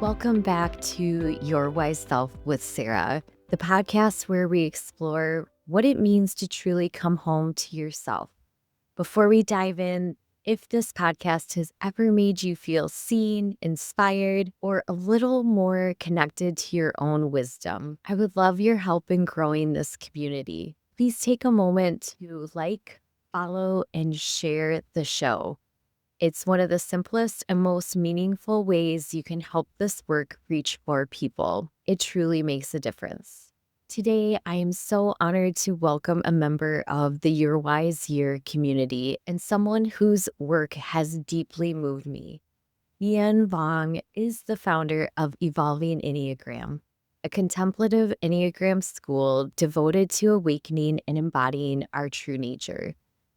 Welcome back to Your Wise Self with Sara, the podcast where we explore what it means to truly come home to yourself. Before we dive in, if this podcast has ever made you feel seen, inspired, or a little more connected to your own wisdom, I would love your help in growing this community. Please take a moment to like, follow, and share the show. It's one of the simplest and most meaningful ways you can help this work reach more people. It truly makes a difference. Today, I am so honored to welcome a member of the Your Wise Year community and someone whose work has deeply moved me. Nhien Vuong is the founder of Evolving Enneagram, a contemplative Enneagram school devoted to awakening and embodying our true nature.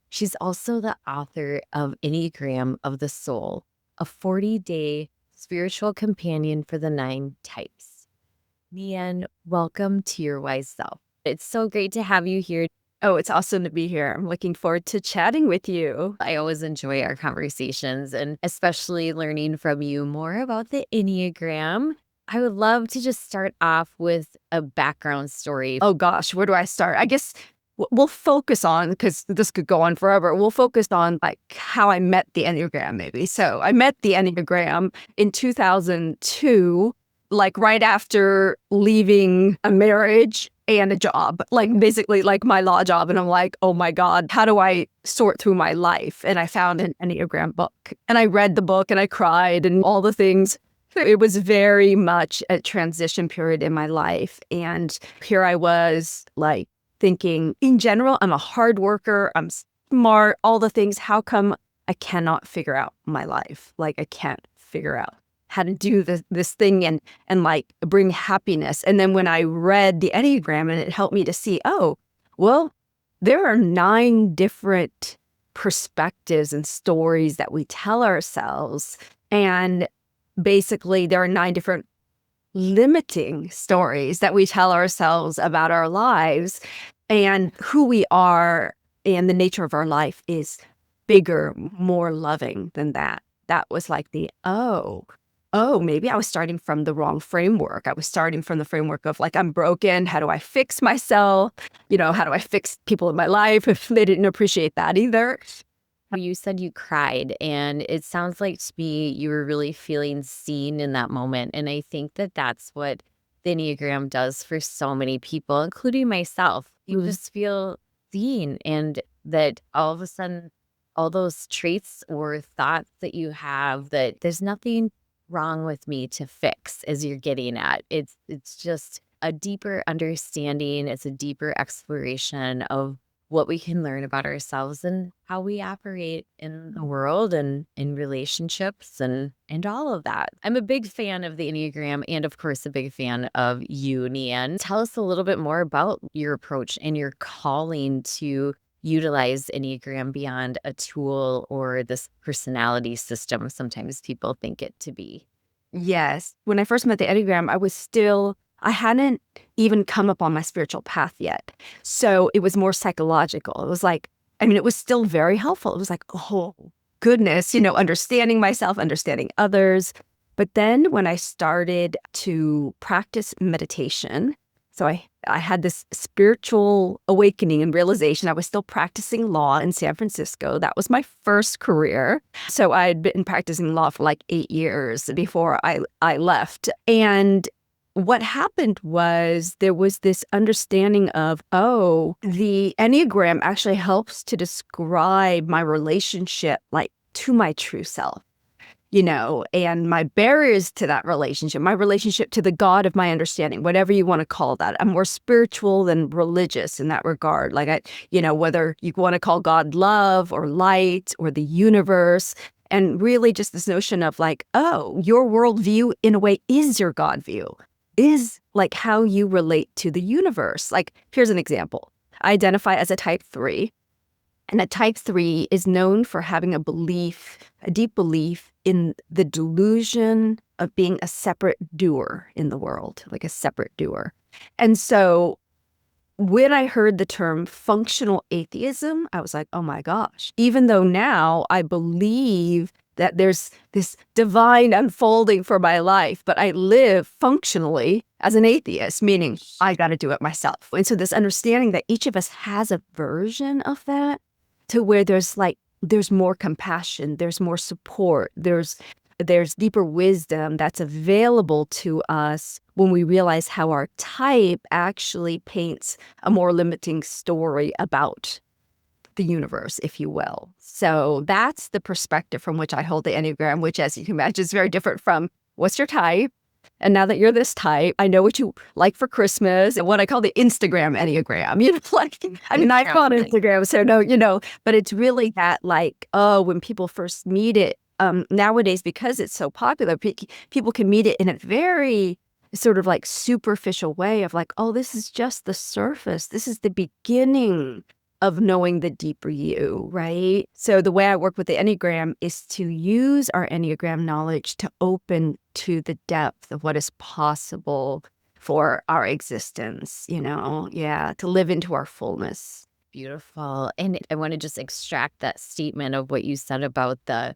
She's also the author of Enneagram of the Soul, a 40-day spiritual companion for the 9 types. Nhien, welcome to Your Wise Self. It's so great to have you here. Oh, it's awesome to be here. I'm looking forward to chatting with you. I always enjoy our conversations and especially learning from you more about the Enneagram. I would love to just start off with a background story. Oh gosh, where do I start? I guess we'll focus on, because this could go on forever, we'll focus on like how I met the Enneagram maybe. So I met the Enneagram in 2002, like right after leaving a marriage and a job, like basically like my law job. And I'm like, oh my God, how do I sort through my life? And I found an Enneagram book and I read the book and I cried and all the things. It was very much a transition period in my life. And here I was like thinking, in general, I'm a hard worker, I'm smart, all the things. How come I cannot figure out my life? Like I can't figure out how to do this thing and like bring happiness. And then when I read the Enneagram and it helped me to see, oh, well, there are 9 different perspectives and stories that we tell ourselves. And basically there are 9 different limiting stories that we tell ourselves about our lives, and who we are and the nature of our life is bigger, more loving than that. That was like maybe I was starting from the wrong framework. I was starting from the framework of like, I'm broken. How do I fix myself? How do I fix people in my life if they didn't appreciate that either? You said you cried, and it sounds like to me you were really feeling seen in that moment. And I think that that's what the Enneagram does for so many people, including myself. You just feel seen, and that all of a sudden, all those traits or thoughts that you have, that there's nothing wrong with me to fix, as you're getting at. It's just a deeper understanding. It's a deeper exploration of what we can learn about ourselves and how we operate in the world and in relationships and all of that. I'm a big fan of the Enneagram and, of course, a big fan of you, Nhien. Tell us a little bit more about your approach and your calling to utilize Enneagram beyond a tool or this personality system sometimes people think it to be. Yes. When I first met the Enneagram, I hadn't even come up on my spiritual path yet. So it was more psychological. It was like, it was still very helpful. It was like, oh, goodness, understanding myself, understanding others. But then when I started to practice meditation, so I had this spiritual awakening and realization. I was still practicing law in San Francisco. That was my first career. So I had been practicing law for like 8 years before I left. And what happened was there was this understanding of, the Enneagram actually helps to describe my relationship like to my true self, and my barriers to that relationship, my relationship to the God of my understanding, whatever you want to call that. I'm more spiritual than religious in that regard. Like whether you want to call God love or light or the universe. And really just this notion of like, your worldview in a way is your God view. Is like how you relate to the universe. Like, here's an example. I identify as a type 3, and a type 3 is known for having a deep belief in the delusion of being a separate doer in the world, like a separate doer. And so when I heard the term functional atheism, I was like, oh my gosh, even though now I believe that there's this divine unfolding for my life, but I live functionally as an atheist, meaning I got to do it myself. And so this understanding that each of us has a version of that, to where there's more compassion, there's more support, there's deeper wisdom that's available to us when we realize how our type actually paints a more limiting story about the universe, if you will. So that's the perspective from which I hold the Enneagram, which, as you can imagine, is very different from what's your type? And now that you're this type, I know what you like for Christmas and what I call the Instagram Enneagram. I'm on Instagram, so no, but it's really that, like, oh, when people first meet it, nowadays, because it's so popular, people can meet it in a very sort of like superficial way of like, oh, this is just the surface. This is the beginning of knowing the deeper you, right? So the way I work with the Enneagram is to use our Enneagram knowledge to open to the depth of what is possible for our existence, to live into our fullness. Beautiful. And I want to just extract that statement of what you said about the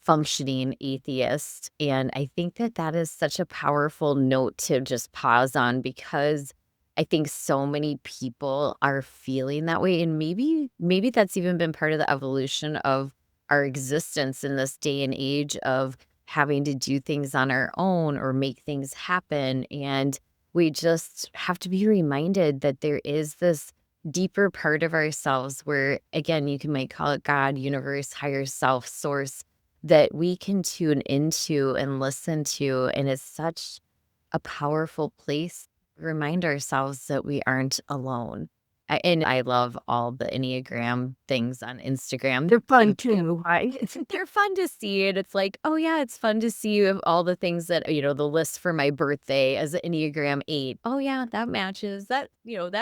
functioning atheist. And I think that is such a powerful note to just pause on, because I think so many people are feeling that way. And maybe that's even been part of the evolution of our existence in this day and age of having to do things on our own or make things happen. And we just have to be reminded that there is this deeper part of ourselves where, again, you might call it God, universe, higher self, source, that we can tune into and listen to. And it's such a powerful place to remind ourselves that we aren't alone. And I love all the Enneagram things on Instagram. They're fun too, right? They're fun to see. And it's like, oh yeah, it's fun to see all the things that, the list for my birthday as an Enneagram 8. Oh yeah, that matches. That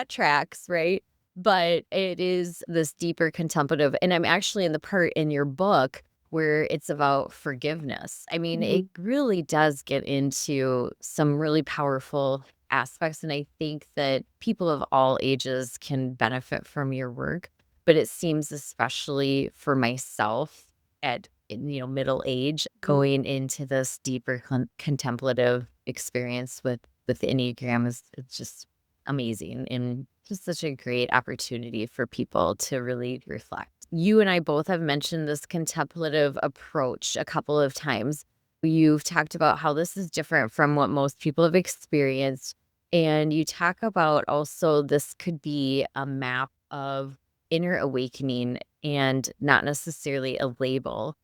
tracks, right? But it is this deeper contemplative. And I'm actually in the part in your book where it's about forgiveness. I mean, it really does get into some really powerful aspects. And I think that people of all ages can benefit from your work. But it seems, especially for myself in middle age, going into this deeper contemplative experience with the Enneagram it's just amazing, and just such a great opportunity for people to really reflect. You and I both have mentioned this contemplative approach a couple of times. You've talked about how this is different from what most people have experienced. And you talk about also this could be a map of inner awakening and not necessarily a label.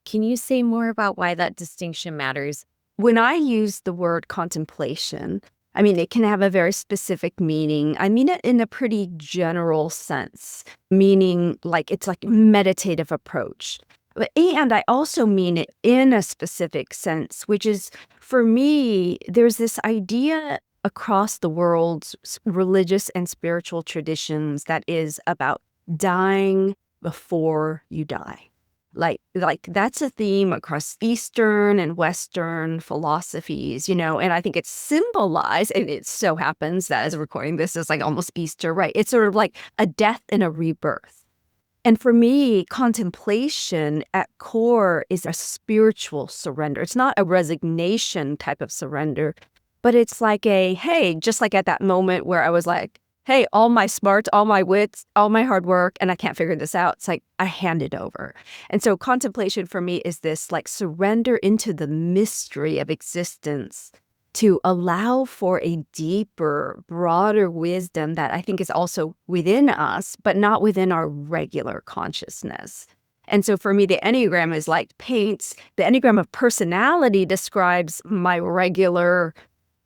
Can you say more about why that distinction matters? When I use the word contemplation, I mean, it can have a very specific meaning. I mean it in a pretty general sense, meaning like it's like meditative approach. And I also mean it in a specific sense, which is, for me, there's this idea across the world's religious and spiritual traditions that is about dying before you die. Like that's a theme across Eastern and Western philosophies, and I think it's symbolized, and it so happens that as a recording, this is like almost Easter, right? It's sort of like a death and a rebirth. And for me, contemplation at core is a spiritual surrender. It's not a resignation type of surrender, but it's like just like at that moment where I was like, hey, all my smarts, all my wits, all my hard work, and I can't figure this out. It's like I hand it over. And so contemplation for me is this like surrender into the mystery of existence to allow for a deeper, broader wisdom that I think is also within us, but not within our regular consciousness. And so for me, the Enneagram is like the Enneagram of personality describes my regular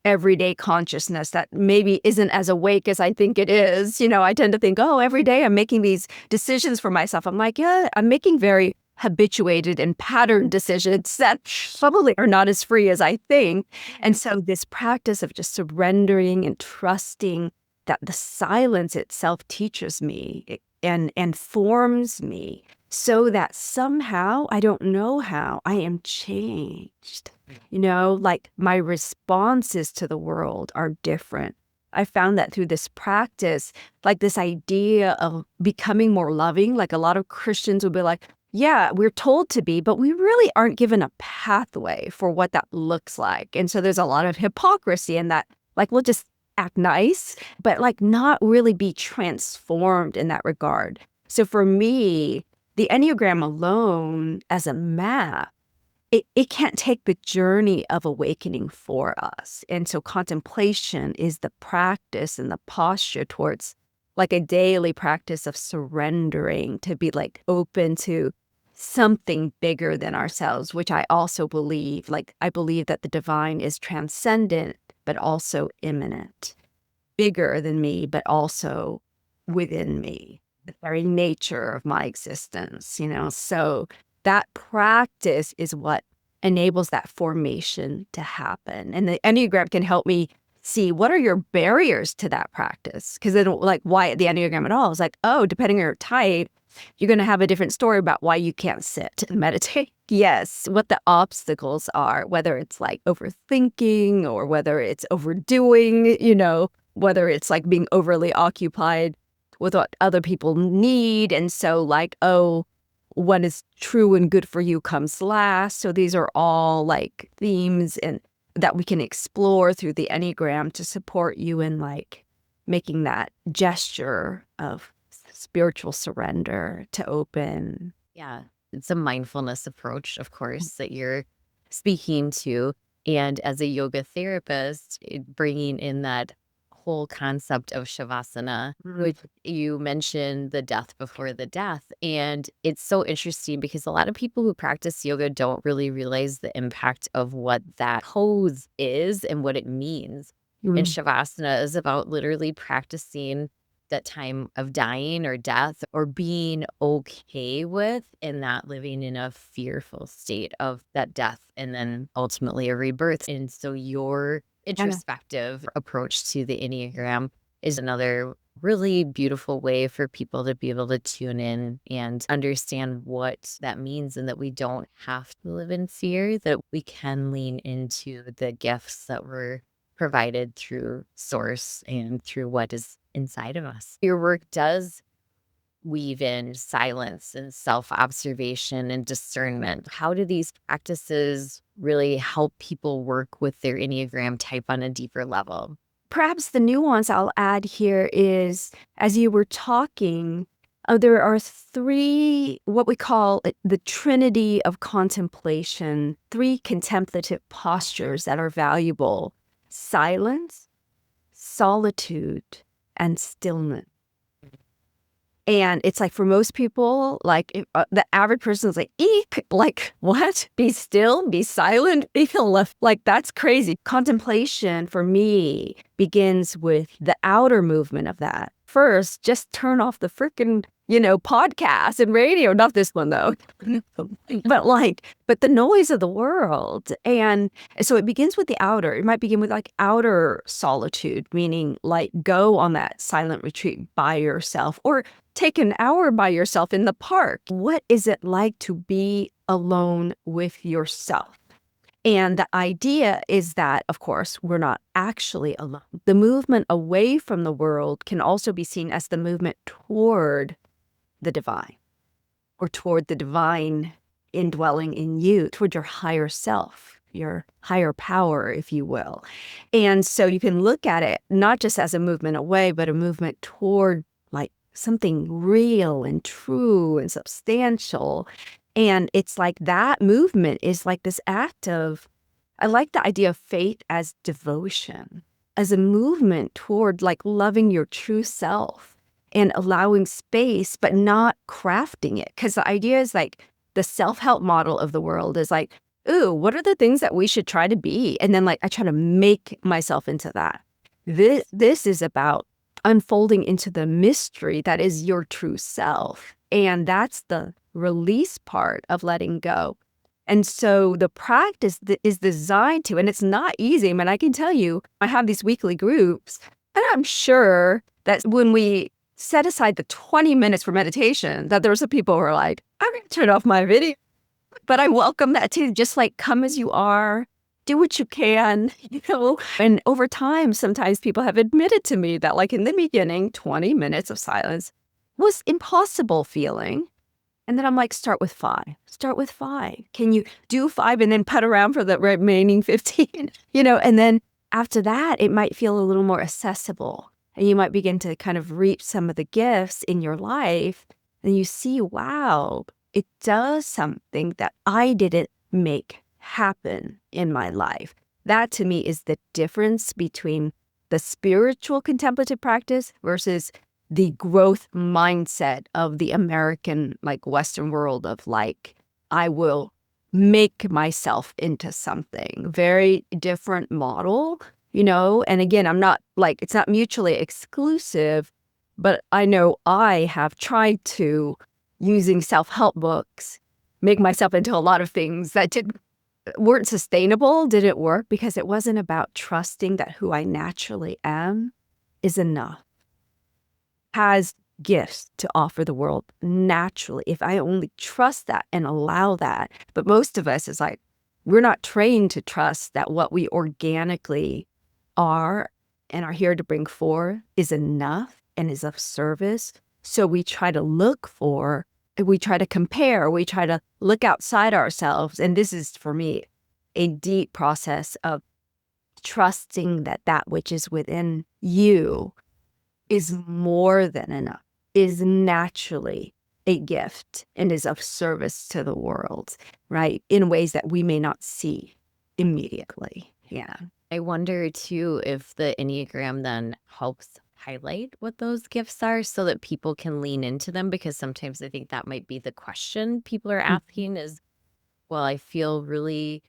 everyday consciousness that maybe isn't as awake as I think it is. I tend to think, oh, every day I'm making these decisions for myself. I'm like, yeah, I'm making very habituated and patterned decisions that probably are not as free as I think. And so this practice of just surrendering and trusting that the silence itself teaches me and forms me so that somehow, I don't know how, I am changed. Like my responses to the world are different. I found that through this practice, like this idea of becoming more loving, like a lot of Christians would be like, Yeah, we're told to be, but we really aren't given a pathway for what that looks like. And so there's a lot of hypocrisy in that, like, we'll just act nice, but like not really be transformed in that regard. So for me, the Enneagram alone as a map, it can't take the journey of awakening for us. And so contemplation is the practice and the posture towards like a daily practice of surrendering to be like open to something bigger than ourselves, which I also believe, like I believe that the divine is transcendent, but also immanent, bigger than me, but also within me, the very nature of my existence, you know? So that practice is what enables that formation to happen. And the Enneagram can help me see what are your barriers to that practice. Because then, like, why the Enneagram at all is like, oh, depending on your type, you're going to have a different story about why you can't sit and meditate. Yes, what the obstacles are, whether it's like overthinking or whether it's overdoing, you know, whether it's like being overly occupied with what other people need. And so like, oh, what is true and good for you comes last. So these are all like themes and that we can explore through the Enneagram to support you in like making that gesture of spiritual surrender to open. Yeah, it's a mindfulness approach, of course, that you're speaking to. And as a yoga therapist, bringing in that whole concept of Shavasana, which you mentioned the death before the death. And it's so interesting because a lot of people who practice yoga don't really realize the impact of what that pose is and what it means. And Shavasana is about literally practicing that time of dying or death or being okay with and not living in a fearful state of that death and then ultimately a rebirth. And so your introspective approach to the Enneagram is another really beautiful way for people to be able to tune in and understand what that means and that we don't have to live in fear, that we can lean into the gifts that were provided through source and through what is inside of us. Your work does weave in silence and self-observation and discernment. How do these practices really help people work with their Enneagram type on a deeper level? Perhaps the nuance I'll add here is, as you were talking, there are three, what we call the trinity of contemplation, three contemplative postures that are valuable: silence, solitude, and stillness. And it's like for most people, like the average person is like, eek, like what? Be still, be silent, be left. Like that's crazy. Contemplation for me begins with the outer movement of that. First, just turn off the freaking, podcast and radio. Not this one though, but the noise of the world. And so it begins with the outer. It might begin with like outer solitude, meaning like go on that silent retreat by yourself or take an hour by yourself in the park. What is it like to be alone with yourself? And the idea is that, of course, we're not actually alone. The movement away from the world can also be seen as the movement toward the divine, or toward the divine indwelling in you, toward your higher self, your higher power, if you will. And so you can look at it not just as a movement away, but a movement toward like something real and true and substantial. And it's like that movement is like this act of, I like the idea of faith as devotion, as a movement toward like loving your true self and allowing space, but not crafting it. Because the idea is like the self-help model of the world is like, ooh, what are the things that we should try to be? And then like I try to make myself into that. This is about unfolding into the mystery that is your true self. And that's the release part of letting go. And so the practice is designed to, and it's not easy. I mean, I can tell you, I have these weekly groups, and I'm sure that when we set aside the 20 minutes for meditation, that there were some people who are like, I'm going to turn off my video. But I welcome that too. Just like come as you are, do what you can, And over time, sometimes people have admitted to me that like in the beginning, 20 minutes of silence was impossible feeling. And then I'm like, start with 5. Start with 5. Can you do 5 and then put around for the remaining 15? And then after that, it might feel a little more accessible. And you might begin to kind of reap some of the gifts in your life. And you see, wow, it does something that I didn't make happen in my life. That to me is the difference between the spiritual contemplative practice versus the growth mindset of the American, Western world of I will make myself into something. Very different model, And again, I'm not it's not mutually exclusive, but I know I have tried to, using self-help books, make myself into a lot of things that weren't sustainable, didn't work, because it wasn't about trusting that who I naturally am is enough, has gifts to offer the world naturally, if I only trust that and allow that. But most of us is we're not trained to trust that what we organically are and are here to bring forth is enough and is of service. So we try to we try to compare, we try to look outside ourselves. And this is, for me, a deep process of trusting that that which is within you is more than enough, is naturally a gift, and is of service to the world, right? In ways that we may not see immediately. Yeah. I wonder too if the Enneagram then helps highlight what those gifts are so that people can lean into them, because sometimes I think that might be the question people are asking is, well, I feel really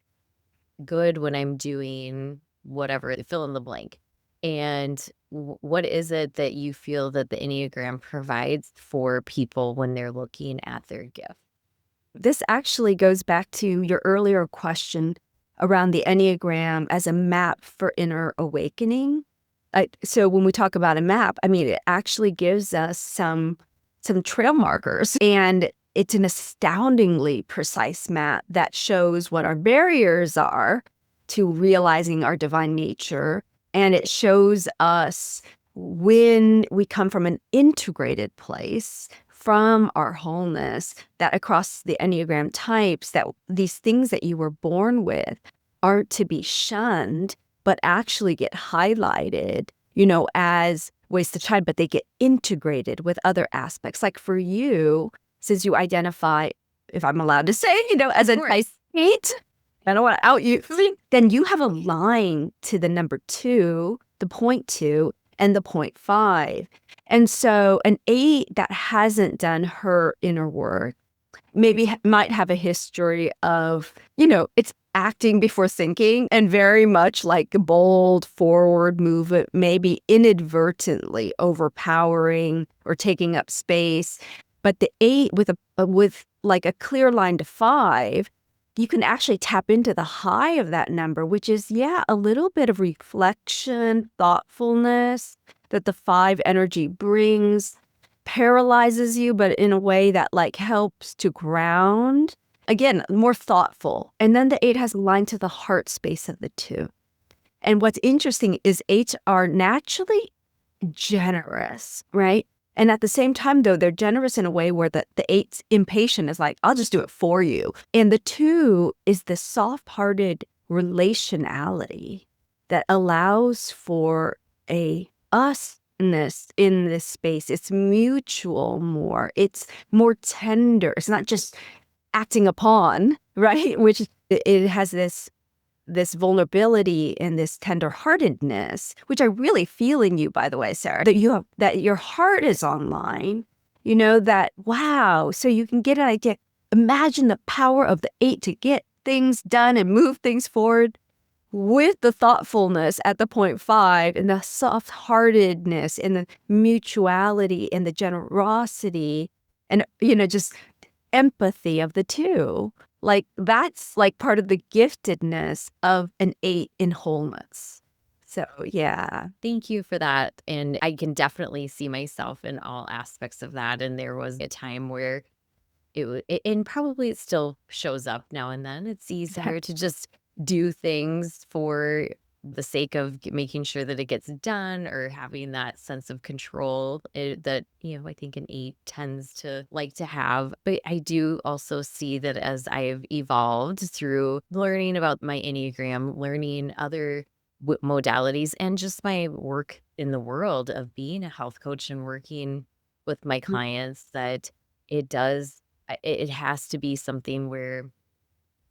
good when I'm doing whatever, fill in the blank. And what is it that you feel that the Enneagram provides for people when they're looking at their gift? This actually goes back to your earlier question around the Enneagram as a map for inner awakening. So when we talk about a map, it actually gives us some trail markers, and it's an astoundingly precise map that shows what our barriers are to realizing our divine nature. And it shows us when we come from an integrated place, from our wholeness, that across the Enneagram types, that these things that you were born with aren't to be shunned, but actually get highlighted, as ways to shine, but they get integrated with other aspects. Like for you, since you identify, if I'm allowed to say, as a type 8, I don't want to out you, then you have a line to the number 2, the 0.2, and the 0.5. And so an 8 that hasn't done her inner work might have a history of, it's acting before thinking, and very much like a bold forward movement, maybe inadvertently overpowering or taking up space. But the 8 with a clear line to 5, you can actually tap into the high of that number, which is, a little bit of reflection, thoughtfulness that the 5 energy brings, paralyzes you, but in a way that helps to ground. Again, more thoughtful. And then the 8 has a line to the heart space of the 2. And what's interesting is 8s are naturally generous, right? And at the same time, though, they're generous in a way where the 8's impatient is I'll just do it for you. And the 2 is the soft-hearted relationality that allows for a usness in this space. It's mutual more. It's more tender. It's not just acting upon, right? Which it has this vulnerability and this tenderheartedness, which I really feel in you, by the way, Sara, that your heart is online, that, wow, so you can get an idea. Imagine the power of the 8 to get things done and move things forward with the thoughtfulness at the 0.5 and the soft-heartedness and the mutuality and the generosity and, just empathy of the 2. That's part of the giftedness of an 8 in wholeness. So, yeah. Thank you for that. And I can definitely see myself in all aspects of that. And there was a time where and probably it still shows up now and then. It's easier to just do things for the sake of making sure that it gets done or having that sense of control that, I think an 8 tends to like to have. But I do also see that as I've evolved through learning about my Enneagram, learning other modalities, and just my work in the world of being a health coach and working with my clients, that it does, it has to be something where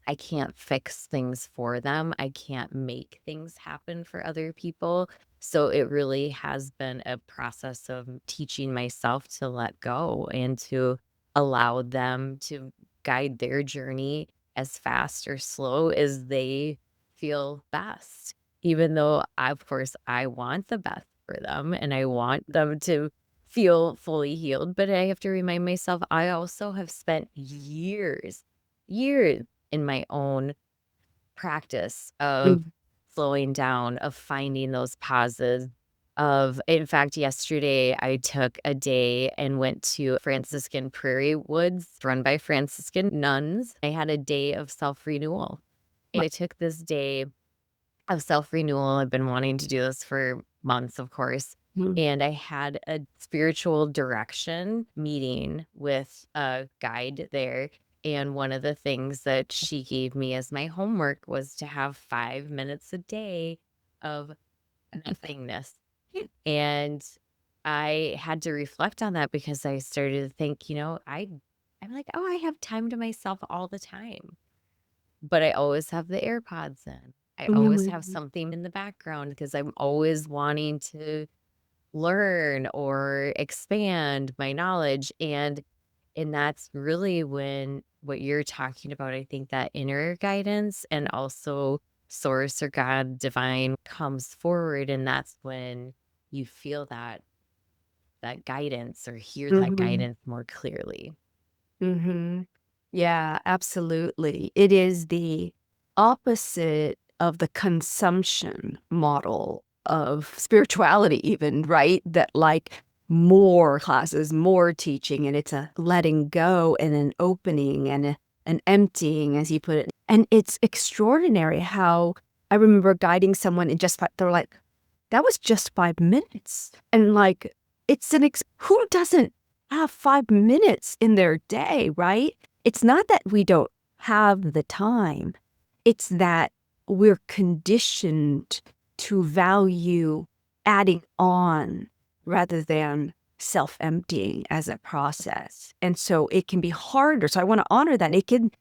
I can't fix things for them. I can't make things happen for other people. So it really has been a process of teaching myself to let go and to allow them to guide their journey as fast or slow as they feel best. Even though, of course, I want the best for them and I want them to feel fully healed. But I have to remind myself, I also have spent years in my own practice of Mhm. slowing down, of finding those pauses. In fact, yesterday I took a day and went to Franciscan Prairie Woods run by Franciscan nuns. I had a day of self renewal. I took this day of self renewal. I've been wanting to do this for months, of course. Mhm. And I had a spiritual direction meeting with a guide there. And one of the things that she gave me as my homework was to have 5 minutes a day of nothingness. And I had to reflect on that because I started to think, I'm like, oh, I have time to myself all the time. But I always have the AirPods in. I always have Mhm. something in the background because I'm always wanting to learn or expand my knowledge. And that's really when what you're talking about, I think that inner guidance and also source or God divine comes forward. And that's when you feel that guidance or hear that Mhm. guidance more clearly. Mhm. Yeah, absolutely. It is the opposite of the consumption model of spirituality even, right? That like more classes, more teaching, and it's a letting go and an opening and an emptying, as you put it. And it's extraordinary how I remember guiding someone and they're like, that was just 5 minutes. And like, who doesn't have 5 minutes in their day, right? It's not that we don't have the time, it's that we're conditioned to value adding on rather than self emptying as a process. And so it can be harder. So I want to honor that.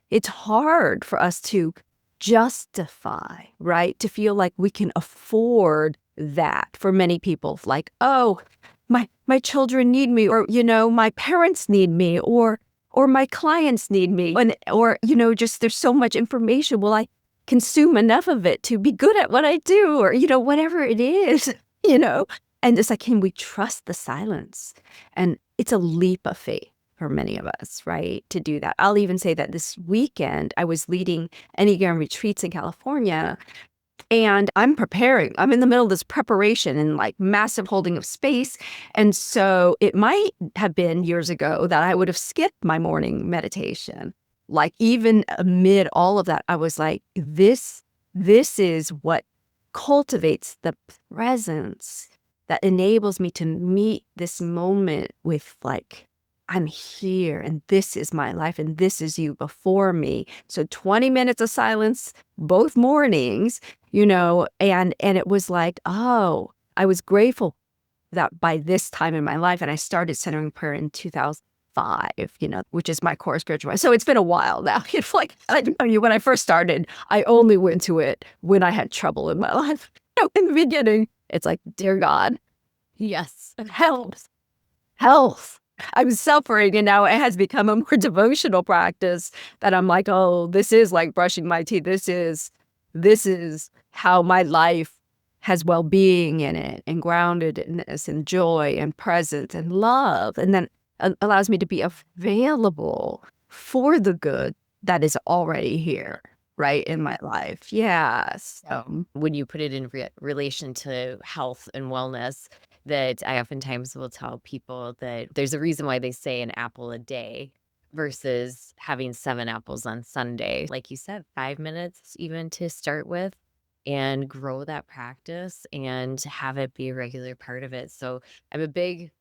It's hard for us to justify, right? To feel like we can afford that for many people. Like, oh, my children need me, or my parents need me, or my clients need me, and or just there's so much information. Will I consume enough of it to be good at what I do, or whatever it is, you know? And it's like, can we trust the silence? And it's a leap of faith for many of us, right? To do that. I'll even say that this weekend I was leading Enneagram retreats in California, and I'm preparing. I'm in the middle of this preparation and like massive holding of space. And so it might have been years ago that I would have skipped my morning meditation. Like even amid all of that, I was like, this is what cultivates the presence that enables me to meet this moment with like, I'm here and this is my life and this is you before me. So 20 minutes of silence both mornings, and it was like, oh, I was grateful that by this time in my life, and I started centering prayer in 2005, which is my core spiritual life. So it's been a while now. It's like, I tell you, when I first started, I only went to it when I had trouble in my life. In the beginning, it's like, dear God, Yes. help, health. I'm suffering, and now it has become a more devotional practice that I'm like, oh, this is like brushing my teeth. This is how my life has well-being in it and groundedness and joy and presence and love, and then allows me to be available for the good that is already here, right, in my life. Yeah. So, When you put it in relation to health and wellness, that I oftentimes will tell people that there's a reason why they say an apple a day versus having 7 apples on Sunday. Like you said, 5 minutes even to start with. and grow that practice and have it be a regular part of it. So I'm a big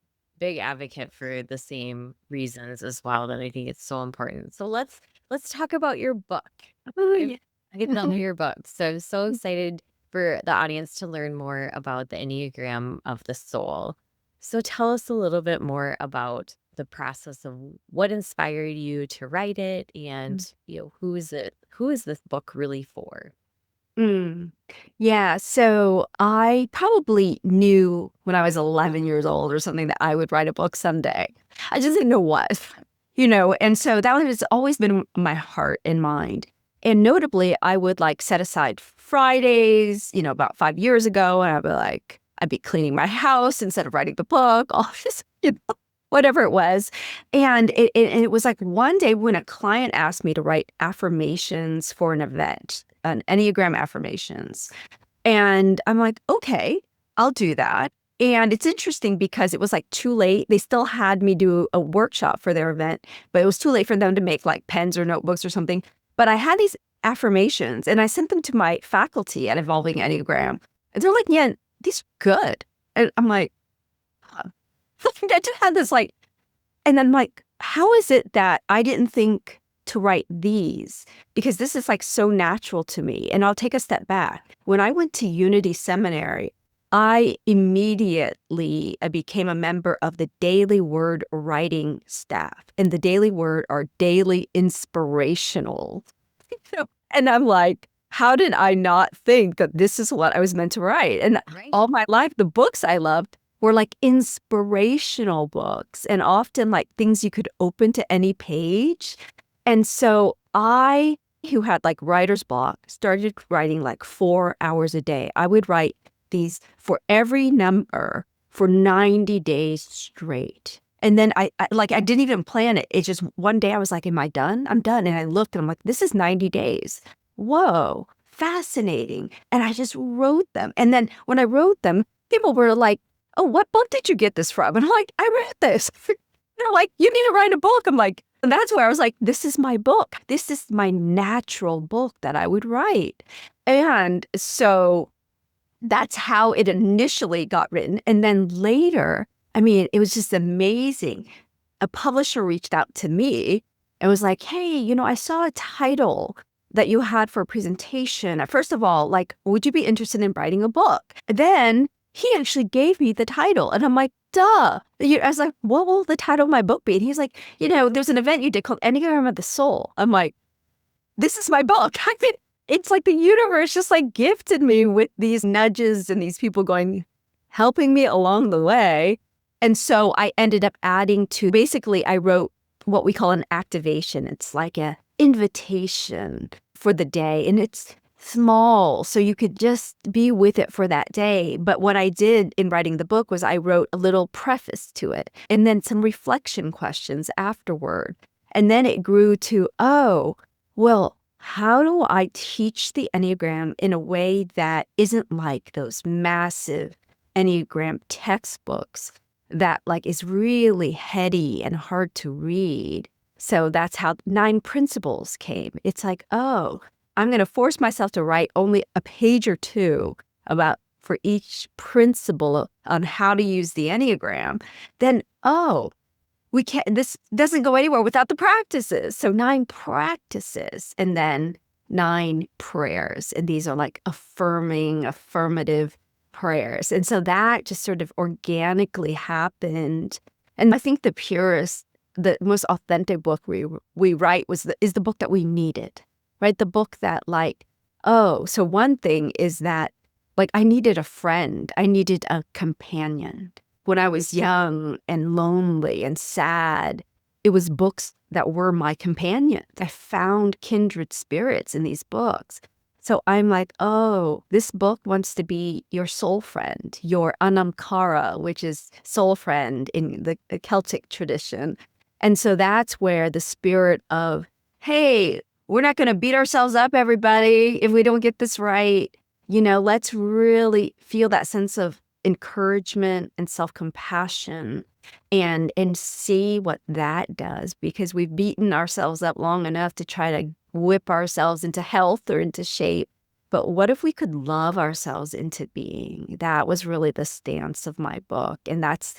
advocate for the same reasons as well, that I think it's so important. So let's talk about your book. Oh, I yeah. I love your book. So I'm so excited for the audience to learn more about the Enneagram of the soul. So tell us a little bit more about the process of what inspired you to write it, and who is this book really for? Mm. Yeah, so I probably knew when I was 11 years old or something that I would write a book someday. I just didn't know what, and so that has always been my heart and mind. And notably, I would like set aside Fridays, about 5 years ago, and I'd be cleaning my house instead of writing the book, all this, whatever it was. And it was like one day when a client asked me to write affirmations for an event, an Enneagram affirmations. And I'm like, okay, I'll do that. And it's interesting because it was like too late. They still had me do a workshop for their event, but it was too late for them to make like pens or notebooks or something. But I had these affirmations and I sent them to my faculty at Evolving Enneagram. And they're like, yeah, these are good. And I'm like, huh. I just had this like, and then like, how is it that I didn't think to write these? Because this is like so natural to me. And I'll take a step back. When I went to Unity Seminary, I immediately became a member of the Daily Word writing staff. And the Daily Word are daily inspirational. And I'm like, how did I not think that this is what I was meant to write? And Right. all my life, the books I loved were like inspirational books and often like things you could open to any page. And so I, who had like writer's block, started writing like 4 hours a day. I would write these for every number for 90 days straight. And then I didn't even plan it. It's just one day I was like, am I done? I'm done. And I looked and I'm like, this is 90 days. Whoa, fascinating. And I just wrote them. And then when I wrote them, people were like, oh, what book did you get this from? And I'm like, I read this. They're like, you need to write a book. I'm like, and that's where I was like, this is my book. This is my natural book that I would write. And so that's how it initially got written. And then later, I mean, it was just amazing. A publisher reached out to me and was like, hey, I saw a title that you had for a presentation. First of all, like, would you be interested in writing a book? And then he actually gave me the title. And I'm like, duh. I was like, what will the title of my book be? And he's like, there's an event you did called Enneagram of the Soul. I'm like, this is my book. I mean, it's like the universe just like gifted me with these nudges and these people helping me along the way. And so I ended up adding to, basically, I wrote what we call an activation. It's like a invitation for the day, and it's small, so you could just be with it for that day. But what I did in writing the book was I wrote a little preface to it and then some reflection questions afterward. And then it grew to, oh, well, how do I teach the Enneagram in a way that isn't like those massive Enneagram textbooks that like is really heady and hard to read? So that's how 9 principles came. It's like, oh, I'm going to force myself to write only a page or two about for each principle on how to use the Enneagram. Then, oh, this doesn't go anywhere without the practices. So 9 practices and then 9 prayers. And these are like affirmative prayers. And so that just sort of organically happened. And I think the most authentic book we write is the book that we needed, right? The book that like, oh, so one thing is that like I needed a friend. I needed a companion. When I was young and lonely and sad, it was books that were my companions. I found kindred spirits in these books. So I'm like, oh, this book wants to be your soul friend, your anamkara, which is soul friend in the Celtic tradition. And so that's where the spirit of, hey, we're not going to beat ourselves up, everybody, if we don't get this right. Let's really feel that sense of encouragement and self-compassion and see what that does, because we've beaten ourselves up long enough to try to whip ourselves into health or into shape. but what if we could love ourselves into being? That was really the stance of my book. And that's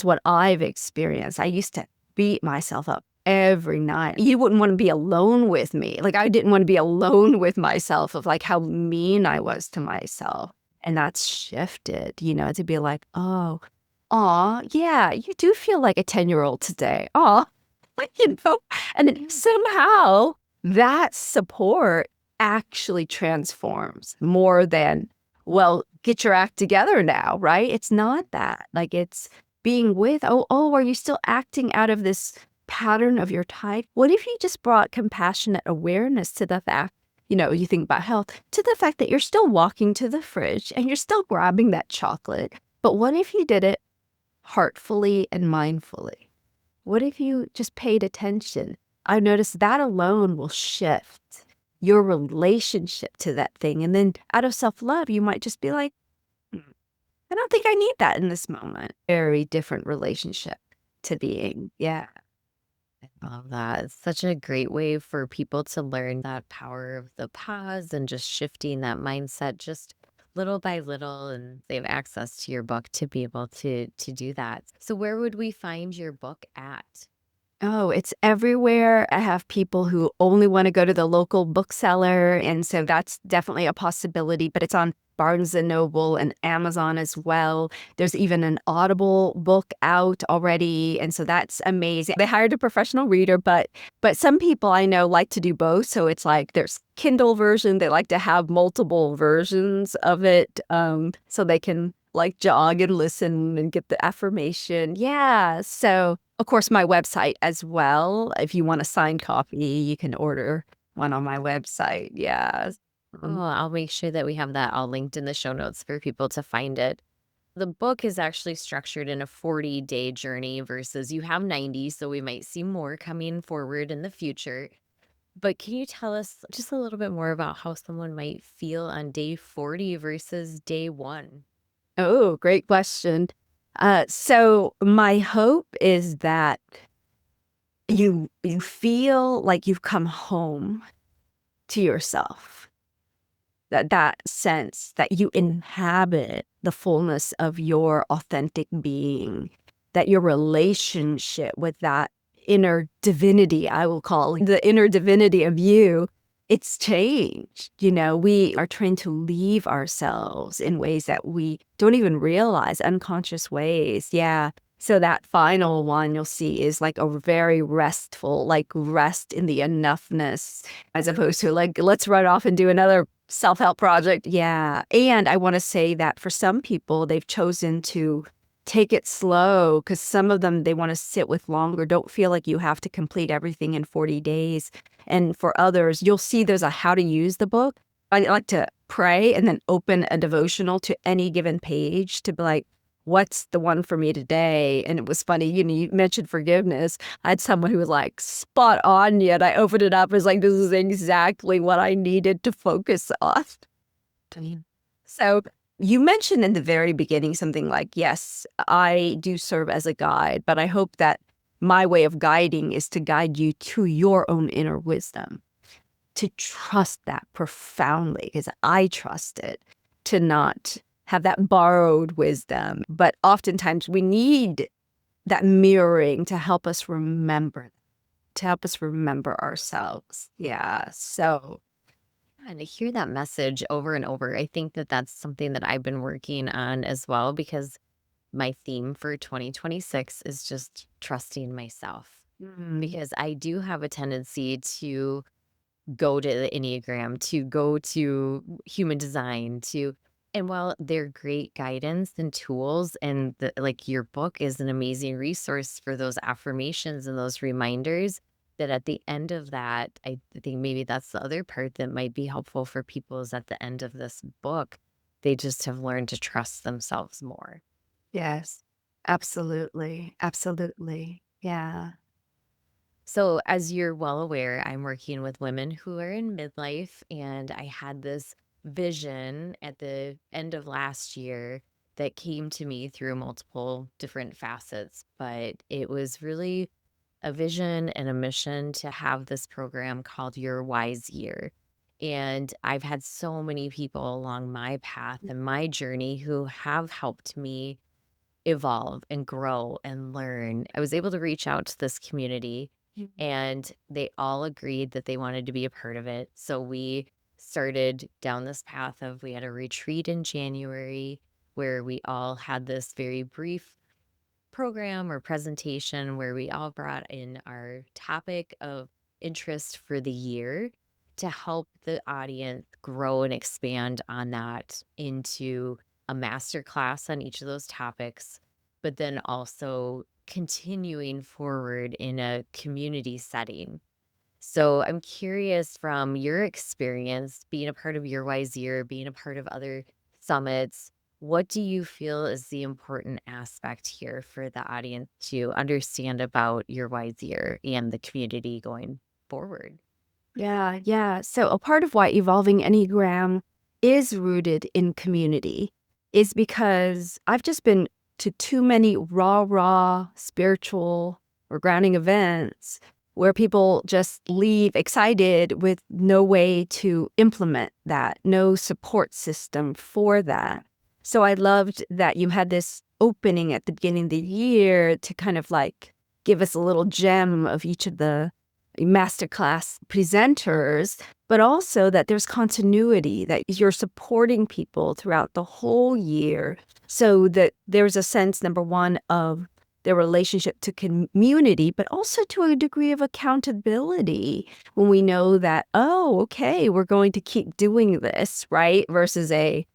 what I've experienced. I used to beat myself up every night. You wouldn't want to be alone with me. Like I didn't want to be alone with myself of like how mean I was to myself. And that's shifted, to be like, oh, aw, yeah, you do feel like a 10-year-old today. Aw, and then somehow that support actually transforms more than, well, get your act together now, right? It's not that. Like it's being with, are you still acting out of this pattern of your type? What if you just brought compassionate awareness to the fact, you think about health, to the fact that you're still walking to the fridge and you're still grabbing that chocolate. But what if you did it heartfully and mindfully? What if you just paid attention? I noticed that alone will shift your relationship to that thing. And then out of self-love, you might just be like, I don't think I need that in this moment. Very different relationship to being. Yeah. I love that. It's such a great way for people to learn that power of the pause and just shifting that mindset just little by little, and they have access to your book to be able to do that. So where would we find your book at? Oh, it's everywhere. I have people who only want to go to the local bookseller, and so that's definitely a possibility, but it's on Barnes& and Noble and Amazon as well. There's even an Audible book out already, and so that's amazing. They hired a professional reader, but some people I know like to do both, so it's like there's Kindle version. They like to have multiple versions of it, so they can like jog and listen and get the affirmation. Yeah, so of course, my website as well. If you want a signed copy, you can order one on my website. Yeah. Oh, I'll make sure that we have that all linked in the show notes for people to find it. The book is actually structured in a 40-day journey versus you have 90, so we might see more coming forward in the future. But can you tell us just a little bit more about how someone might feel on day 40 versus day 1? Oh, great question. So my hope is that you feel like you've come home to yourself. That sense that you inhabit the fullness of your authentic being, that your relationship with that inner divinity, I will call the inner divinity of you, it's changed. We are trained to leave ourselves in ways that we don't even realize, unconscious ways. Yeah. So that final one you'll see is like a very restful, like rest in the enoughness, as opposed to like, let's run off and do another self-help project. Yeah. And I want to say that for some people, they've chosen to take it slow because some of them, they want to sit with longer. Don't feel like you have to complete everything in 40 days. And for others, you'll see there's a how to use the book. I like to pray and then open a devotional to any given page to be like, what's the one for me today? And it was funny, you mentioned forgiveness. I had someone who was like, spot on, yet I opened it up. It was like, this is exactly what I needed to focus on. So you mentioned in the very beginning something like, yes, I do serve as a guide, but I hope that my way of guiding is to guide you to your own inner wisdom, to trust that profoundly, because I trust it, to not have that borrowed wisdom. But oftentimes we need that mirroring to help us remember, ourselves. Yeah. So, And to hear that message over and over, I think that that's something that I've been working on as well, because my theme for 2026 is just trusting myself. Because I do have a tendency to go to the Enneagram, to go to human design, and while they're great guidance and tools, and like your book is an amazing resource for those affirmations and those reminders, that at the end of that, I think maybe that's the other part that might be helpful for people is at the end of this book, they just have learned to trust themselves more. yes, absolutely. Absolutely. Yeah. So, as you're well aware, I'm working with women who are in midlife, and I had this vision at the end of last year that came to me through multiple different facets. But it was really a vision and a mission to have this program called Your Wise Year. And I've had so many people along my path and my journey who have helped me evolve and grow and learn. I was able to reach out to this community and they all agreed that they wanted to be a part of it. So we started down this path of we had a retreat in January where we all had this very brief program or presentation where we all brought in our topic of interest for the year to help the audience grow and expand on that into a master class on each of those topics, but then also continuing forward in a community setting. So I'm curious from your experience being a part of Your Wise Year, being a part of other summits, what do you feel is the important aspect here for the audience to understand about Your Wise Year and the community going forward? Yeah, yeah. So a part of why Evolving Enneagram is rooted in community is because I've just been to too many raw spiritual or grounding events where people just leave excited with no way to implement that, no support system for that. So I loved that you had this opening at the beginning of the year to kind of like give us a little gem of each of the masterclass presenters, but also that there's continuity, that you're supporting people throughout the whole year so that there's a sense, number one, of their relationship to community, but also to a degree of accountability when we know that, oh, okay, we're going to keep doing this, right? Versus I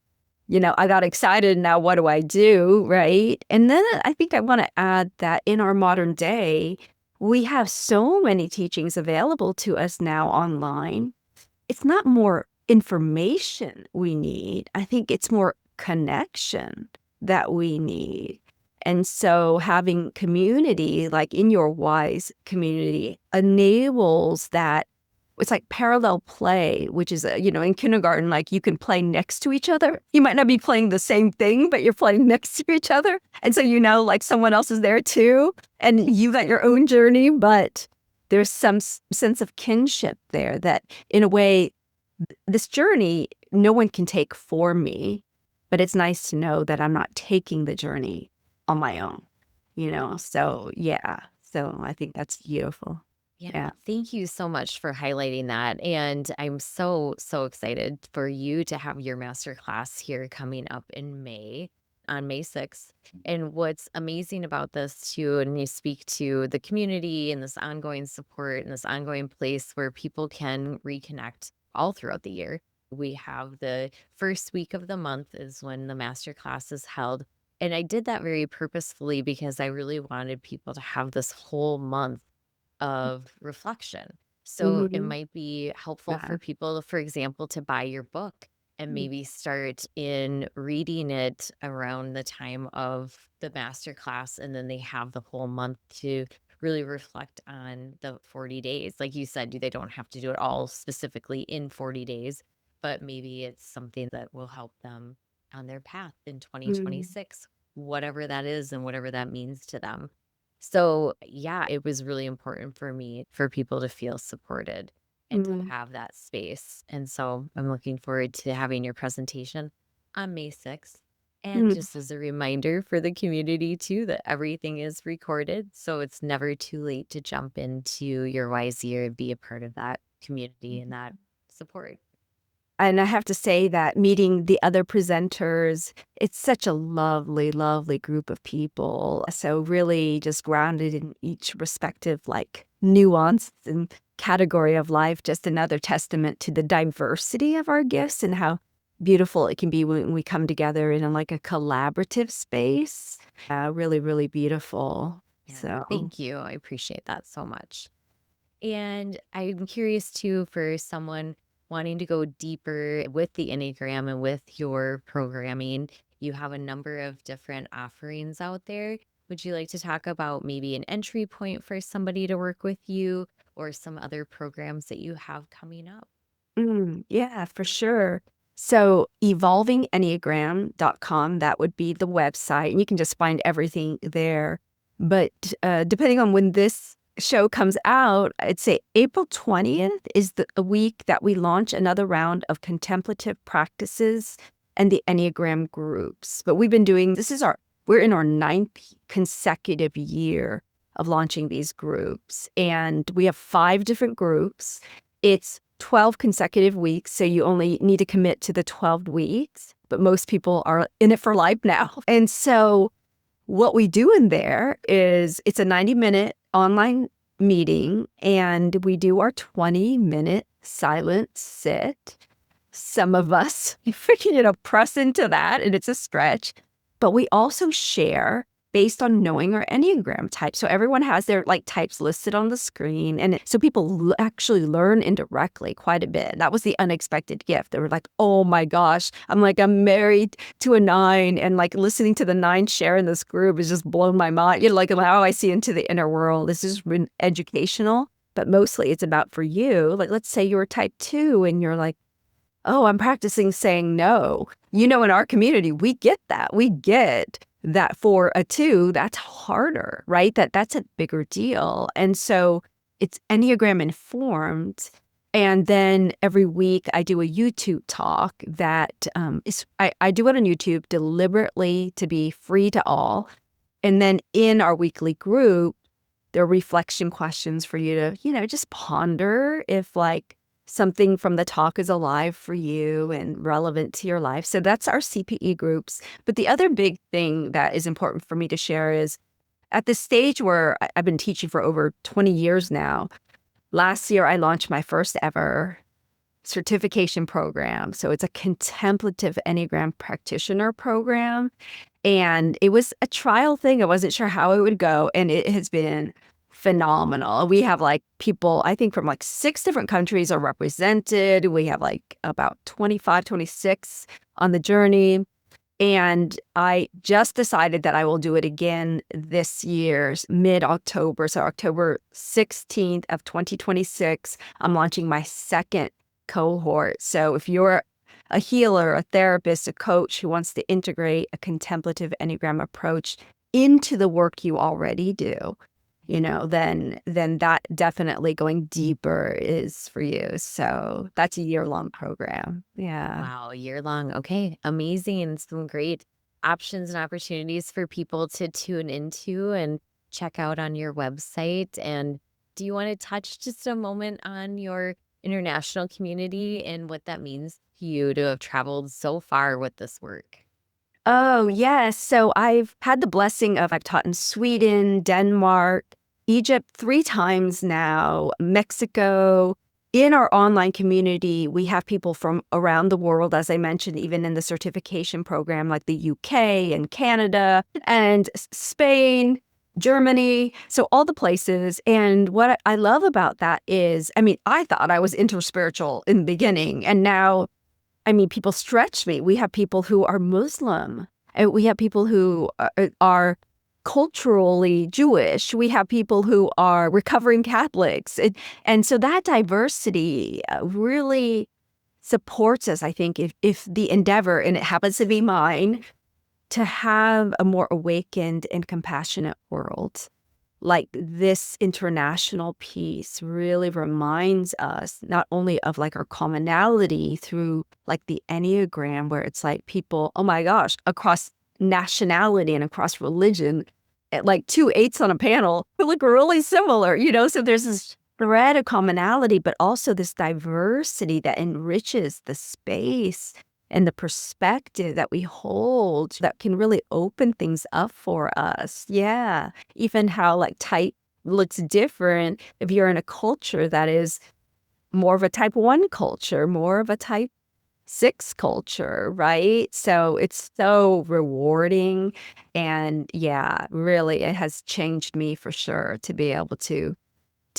got excited. Now what do I do? Right. And then I think I want to add that in our modern day, we have so many teachings available to us now online. It's not more information we need. I think it's more connection that we need. And so having community, like in Your Wise community, enables that. It's like parallel play, which is, in kindergarten, like you can play next to each other. You might not be playing the same thing, but you're playing next to each other. And so, like someone else is there too. And you got your own journey, but there's some sense of kinship there that in a way, this journey, no one can take for me, but it's nice to know that I'm not taking the journey on my own. So yeah. So I think that's beautiful. Yeah, Yeah. thank you so much for highlighting that. And I'm so, so excited for you to have your master class here coming up in May, on May 6th. And what's amazing about this too, and you speak to the community and this ongoing support and this ongoing place where people can reconnect all throughout the year. We have the first week of the month is when the master class is held. And I did that very purposefully because I really wanted people to have this whole month of reflection. So it Mhm. might be helpful Yeah. for people, for example, to buy your book and maybe start in reading it around the time of the master class. And then they have the whole month to really reflect on the 40 days. Like you said, they don't have to do it all specifically in 40 days, but maybe it's something that will help them on their path in Mm, 2026, whatever that is and whatever that means to them. So, yeah, it was really important for me for people to feel supported and to mm, have that space. And so I'm looking forward to having your presentation on May 6th. And mm, just as a reminder for the community, too, that everything is recorded. So it's never too late to jump into Your Wise Year and be a part of that community and that support. and I have to say that meeting the other presenters, it's such a lovely, lovely group of people. So really just grounded in each respective like nuance and category of life. Just another testament to the diversity of our gifts and how beautiful it can be when we come together in like a collaborative space. Really, really beautiful. Yeah, So. thank you. I appreciate that so much. And I'm curious too for someone wanting to go deeper with the Enneagram and with your programming. You have a number of different offerings out there. Would you like to talk about maybe an entry point for somebody to work with you or some other programs that you have coming up? Yeah, for sure. So evolvingenneagram.com, that would be the website, and you can just find everything there. But depending on when this show comes out, I'd say April 20th is a week that we launch another round of contemplative practices and the Enneagram groups. But we've been doing, we're in our 9th consecutive year of launching these groups. And we have 5 different groups. It's 12 consecutive weeks, so you only need to commit to the 12 weeks, but most people are in it for life now. And so what we do in there is it's a 90-minute online meeting, and we do our 20-minute silent sit. Some of us, press into that, and it's a stretch. But we also share based on knowing our Enneagram type. So everyone has their types listed on the screen. And so people actually learn indirectly quite a bit. That was the unexpected gift. They were like, oh my gosh, I'm married to a 9, and listening to the 9 share in this group has just blown my mind. How I see into the inner world. This has been educational, but mostly it's about for you. Let's say you're type 2 and you're like, oh, I'm practicing saying no. In our community, we get that. We get that for a 2, that's harder, right? That's a bigger deal. And so it's Enneagram informed. And then every week I do a YouTube talk that I do it on YouTube deliberately to be free to all. And then in our weekly group, there are reflection questions for you to, just ponder if something from the talk is alive for you and relevant to your life. So that's our CPE groups. But the other big thing that is important for me to share is at the stage where I've been teaching for over 20 years now, last year I launched my first ever certification program. So it's a contemplative Enneagram practitioner program. And it was a trial thing. I wasn't sure how it would go. And it has been phenomenal. We have people, I think from 6 different countries are represented. We have about 25, 26 on the journey. And I just decided that I will do it again this year, mid-October. So October 16th of 2026, I'm launching my 2nd cohort. So if you're a healer, a therapist, a coach who wants to integrate a contemplative Enneagram approach into the work you already do, then that definitely going deeper is for you. So that's a year-long program. Yeah. Wow, year-long. Okay, amazing. Some great options and opportunities for people to tune into and check out on your website. And do you want to touch just a moment on your international community and what that means to you to have traveled so far with this work? Oh, yes. So I've had the blessing of I've taught in Sweden, Denmark, Egypt 3 times now, Mexico. In our online community, we have people from around the world, as I mentioned, even in the certification program, like the UK and Canada and Spain, Germany. So all the places. And what I love about that is, I thought I was interspiritual in the beginning, and now people stretch me. We have people who are Muslim, and we have people who are culturally Jewish. We have people who are recovering Catholics. And so that diversity really supports us, I think, if the endeavor, and it happens to be mine, to have a more awakened and compassionate world. This international piece really reminds us not only of our commonality through the Enneagram, where it's people, oh my gosh, across nationality and across religion, at 2 8s on a panel who look really similar, so there's this thread of commonality, but also this diversity that enriches the space and the perspective that we hold that can really open things up for us. Yeah. Even how type looks different if you're in a culture that is more of a type 1 culture, more of a type 6 culture, right? So it's so rewarding. And yeah, really, it has changed me for sure to be able to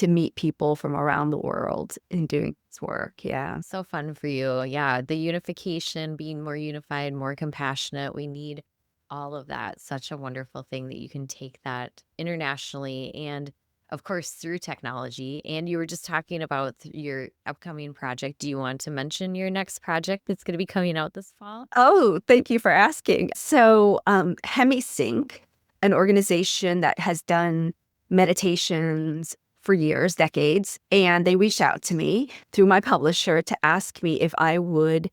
meet people from around the world in doing this work. Yeah. So fun for you. Yeah, the unification, being more unified, more compassionate. We need all of that. Such a wonderful thing that you can take that internationally and, of course, through technology. And you were just talking about your upcoming project. Do you want to mention your next project that's going to be coming out this fall? Oh, thank you for asking. So HemiSync, an organization that has done meditations for years, decades, and they reached out to me through my publisher to ask me if I would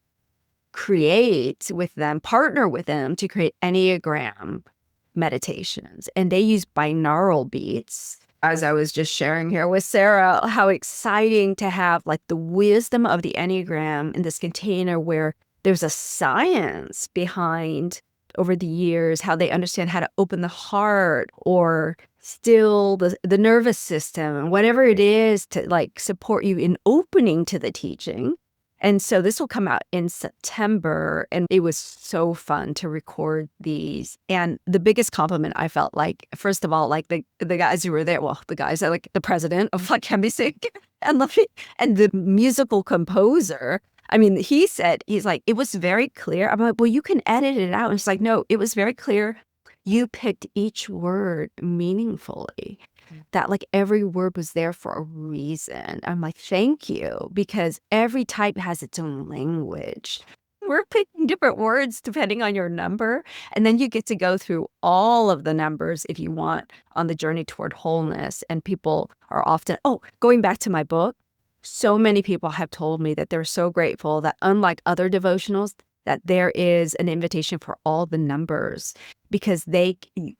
create with them, partner with them to create Enneagram meditations. And they use binaural beats. As I was just sharing here with Sara, how exciting to have like the wisdom of the Enneagram in this container where there's a science behind over the years, how they understand how to open the heart or still the nervous system and whatever it is to like support you in opening to the teaching. And so this will come out in September, and it was so fun to record these. And the biggest compliment I felt like, first of all, like the guys who were there, well, the guys, like the president of like Music and the musical composer. I mean, he's like, it was very clear. I'm like, well, you can edit it out. And it's like, no, it was very clear. You picked each word meaningfully. That like every word was there for a reason. I'm like, thank you, because every type has its own language. We're picking different words depending on your number. And then you get to go through all of the numbers if you want on the journey toward wholeness. And people are often, going back to my book, so many people have told me that they're so grateful that unlike other devotionals, that there is an invitation for all the numbers, because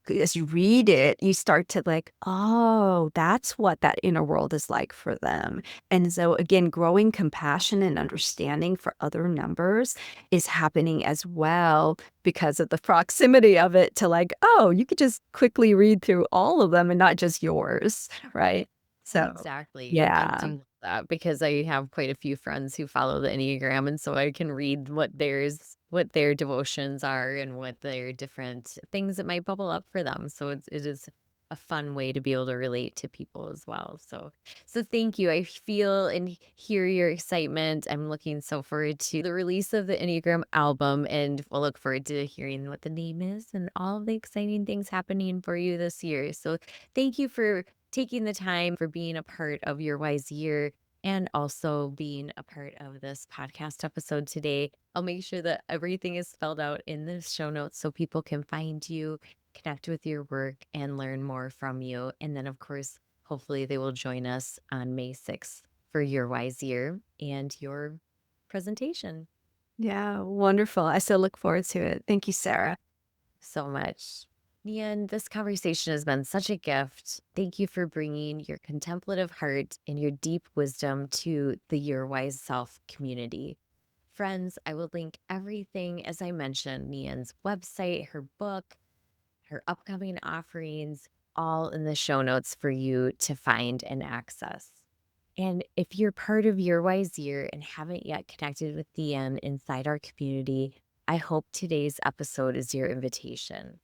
as you read it, you start to like, oh, that's what that inner world is like for them. And so again, growing compassion and understanding for other numbers is happening as well because of the proximity of it to like, oh, you could just quickly read through all of them and not just yours, right? So Exactly. yeah. I do love that because I have quite a few friends who follow the Enneagram, and so I can read what their devotions are and what their different things that might bubble up for them. So it is a fun way to be able to relate to people as well. So thank you. I feel and hear your excitement. I'm looking so forward to the release of the Enneagram album, and we'll look forward to hearing what the name is and all of the exciting things happening for you this year. So thank you for taking the time, for being a part of your wise year, and also being a part of this podcast episode today. I'll make sure that everything is spelled out in the show notes so people can find you, connect with your work, and learn more from you. And then, of course, hopefully they will join us on May 6th for your wise year and your presentation. Yeah, wonderful. I so look forward to it. Thank you, Sara. So much. Nhien, this conversation has been such a gift. Thank you for bringing your contemplative heart and your deep wisdom to the Your Wise Self community. Friends, I will link everything, as I mentioned, Nhien's website, her book, her upcoming offerings, all in the show notes for you to find and access. And if you're part of Your Wise Year and haven't yet connected with Nhien inside our community, I hope today's episode is your invitation.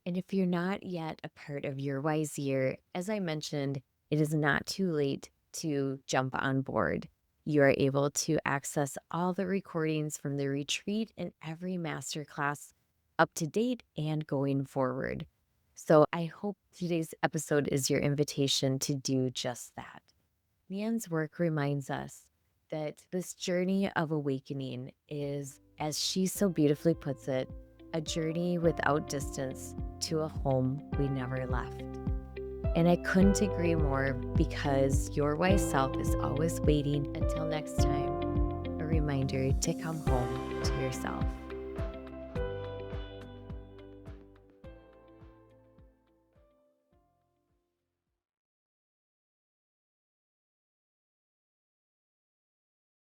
And if you're not yet a part of Your Wise Year, as I mentioned, it is not too late to jump on board. You are able to access all the recordings from the retreat and every masterclass up to date and going forward. So I hope today's episode is your invitation to do just that. Nhien's work reminds us that this journey of awakening is, as she so beautifully puts it, a journey without distance to a home we never left. And I couldn't agree more, because your wise self is always waiting. Until next time, a reminder to come home to yourself.